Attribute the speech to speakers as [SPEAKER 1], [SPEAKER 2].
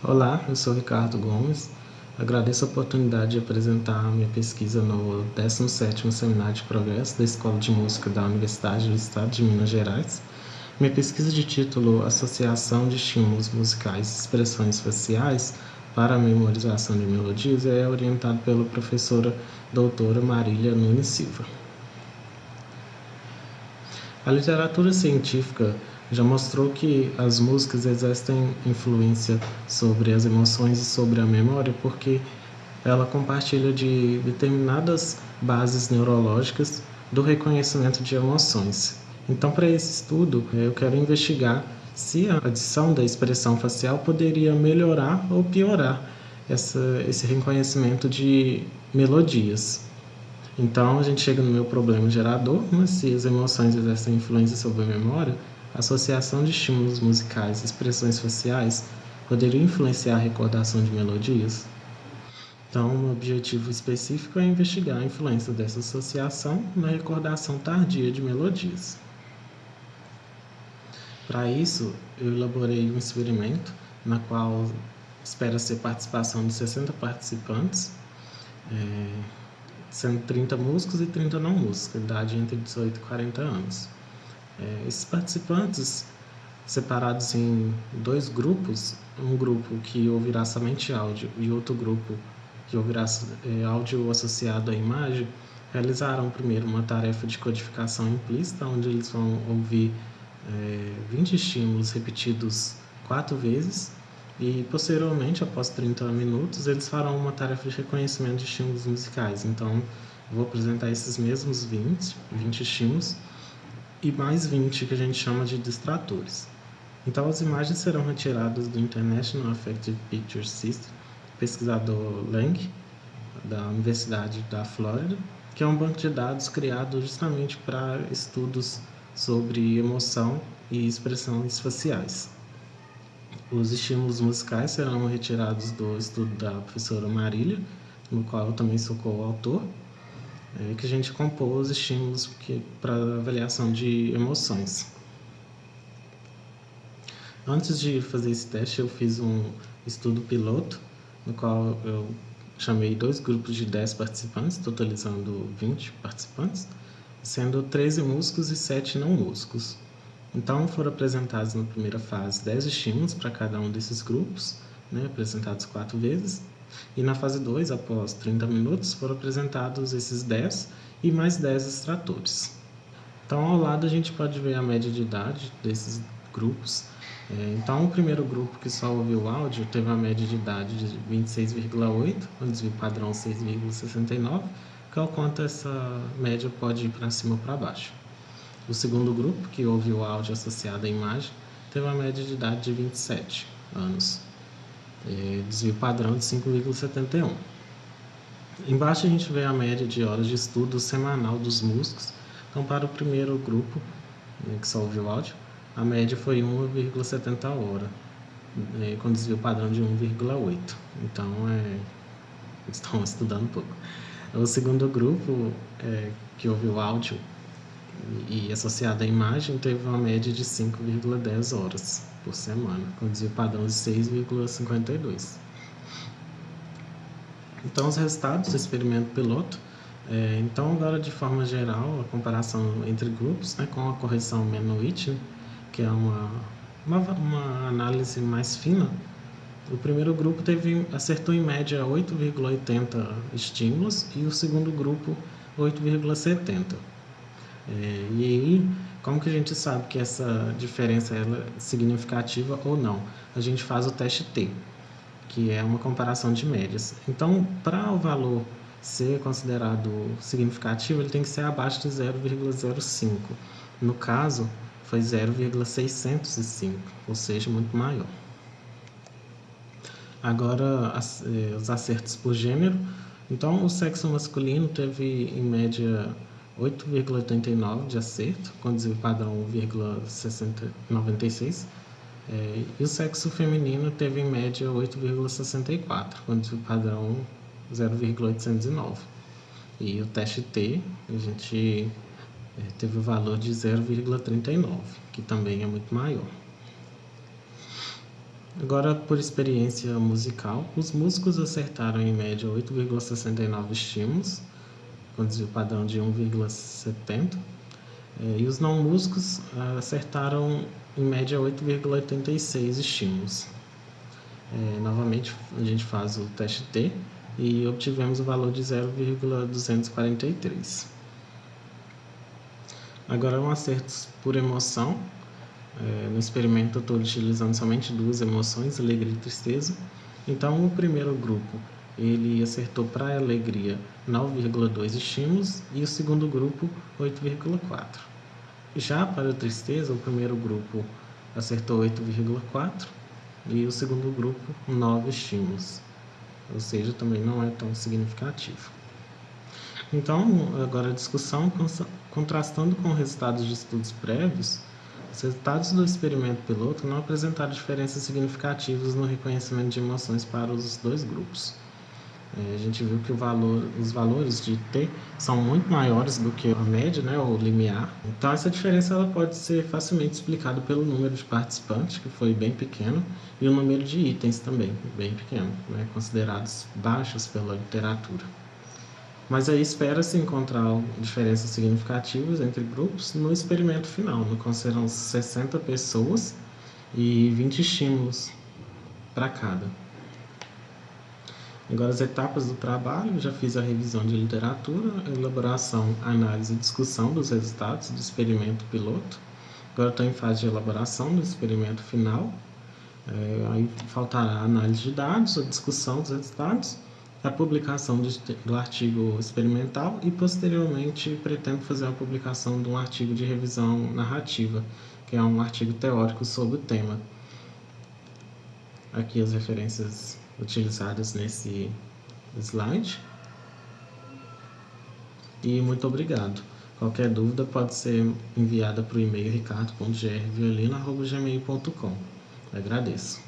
[SPEAKER 1] Olá, eu sou Ricardo Gomes. Agradeço a oportunidade de apresentar a minha pesquisa no 17º Seminário de Progresso da Escola de Música da Universidade do Estado de Minas Gerais. Minha pesquisa de título Associação de Estímulos Musicais e Expressões Faciais para a Memorização de Melodias é orientada pela professora doutora Marília Nunes Silva. A literatura científica já mostrou que as músicas exercem influência sobre as emoções e sobre a memória porque ela compartilha de determinadas bases neurológicas do reconhecimento de emoções. Então, para esse estudo, eu quero investigar se a adição da expressão facial poderia melhorar ou piorar esse reconhecimento de melodias. Então, a gente chega no meu problema gerador, mas se as emoções exercem influência sobre a memória, a associação de estímulos musicais e expressões faciais poderia influenciar a recordação de melodias? Então, o objetivo específico é investigar a influência dessa associação na recordação tardia de melodias. Para isso, eu elaborei um experimento na qual espera-se a participação de 60 participantes, sendo 30 músicos e 30 não músicos, idade entre 18 e 40 anos. Esses participantes, separados em dois grupos, um grupo que ouvirá somente áudio e outro grupo que ouvirá áudio associado à imagem, realizarão primeiro uma tarefa de codificação implícita, onde eles vão ouvir 20 estímulos repetidos 4 vezes e, posteriormente, após 30 minutos, eles farão uma tarefa de reconhecimento de estímulos musicais. Então, vou apresentar esses mesmos 20 estímulos e mais 20 que a gente chama de distratores. Então, as imagens serão retiradas do International Affective Picture System, pesquisador Lang, da Universidade da Flórida, que é um banco de dados criado justamente para estudos sobre emoção e expressões faciais. Os estímulos musicais serão retirados do estudo da professora Marília, no qual eu também sou coautor, que a gente compôs estímulos para avaliação de emoções. Antes de fazer esse teste, eu fiz um estudo piloto, no qual eu chamei 2 grupos de 10 participantes, totalizando 20 participantes, sendo 13 músicos e 7 não músicos. Então, foram apresentados na primeira fase 10 estímulos para cada um desses grupos, apresentados 4 vezes. E na fase 2, após 30 minutos, foram apresentados esses 10 e mais 10 extratores. Então, ao lado, a gente pode ver a média de idade desses grupos. Então, o primeiro grupo que só ouviu o áudio teve uma média de idade de 26,8, um desvio padrão 6,69, que é o quanto essa média pode ir para cima ou para baixo. O segundo grupo, que ouviu o áudio associado à imagem, teve uma média de idade de 27 anos, desvio padrão de 5,71. Embaixo a gente vê a média de horas de estudo semanal dos músicos. Então, para o primeiro grupo, que só ouviu o áudio, a média foi 1,70 hora, com desvio padrão de 1,8. Então, estão estudando um pouco. O segundo grupo, que ouviu o áudio e associado à imagem, teve uma média de 5,10 horas por semana, com desvio padrão de 6,52. Então, os resultados do experimento piloto. Então, agora, de forma geral, a comparação entre grupos, com a correção Menowitz, que é uma análise mais fina. O primeiro grupo acertou em média 8,80 estímulos e o segundo grupo 8,70. E aí, como que a gente sabe que essa diferença é significativa ou não? A gente faz o teste T, que é uma comparação de médias. Então, para o valor ser considerado significativo, ele tem que ser abaixo de 0,05. No caso, foi 0,605, ou seja, muito maior. Agora, os acertos por gênero. Então, o sexo masculino teve, em média, 8,89 de acerto, com desvio padrão 1,96. E o sexo feminino teve em média 8,64, com desvio padrão 0,809. E o teste T, a gente teve o valor de 0,39, que também é muito maior. Agora, por experiência musical, os músicos acertaram em média 8,69 estímulos, com desvio padrão de 1,70, e os não músicos acertaram em média 8,86 estímulos. Novamente, a gente faz o teste T e obtivemos o valor de 0,243. Agora, acertos por emoção. No experimento eu estou utilizando somente duas emoções, alegria e tristeza. Então, o primeiro grupo ele acertou para a alegria 9,2 estímulos e o segundo grupo 8,4. Já para a tristeza, o primeiro grupo acertou 8,4 e o segundo grupo 9 estímulos, ou seja, também não é tão significativo. Então, agora a discussão, contrastando com resultados de estudos prévios, os resultados do experimento piloto não apresentaram diferenças significativas no reconhecimento de emoções para os dois grupos. A gente viu que os valores de T são muito maiores do que a média, né, ou limiar. Então, essa diferença ela pode ser facilmente explicada pelo número de participantes, que foi bem pequeno, e o número de itens também, bem pequeno, né, considerados baixos pela literatura. Mas aí espera-se encontrar diferenças significativas entre grupos no experimento final, no qual serão 60 pessoas e 20 estímulos para cada. Agora, as etapas do trabalho, já fiz a revisão de literatura, elaboração, análise e discussão dos resultados do experimento piloto. Agora estou em fase de elaboração do experimento final. Aí faltará a análise de dados, a discussão dos resultados, a publicação do artigo experimental e, posteriormente, pretendo fazer a publicação de um artigo de revisão narrativa, que é um artigo teórico sobre o tema. Aqui as referências utilizadas nesse slide. E muito obrigado. Qualquer dúvida pode ser enviada para o e-mail ricardo.grviolino@gmail.com. Agradeço.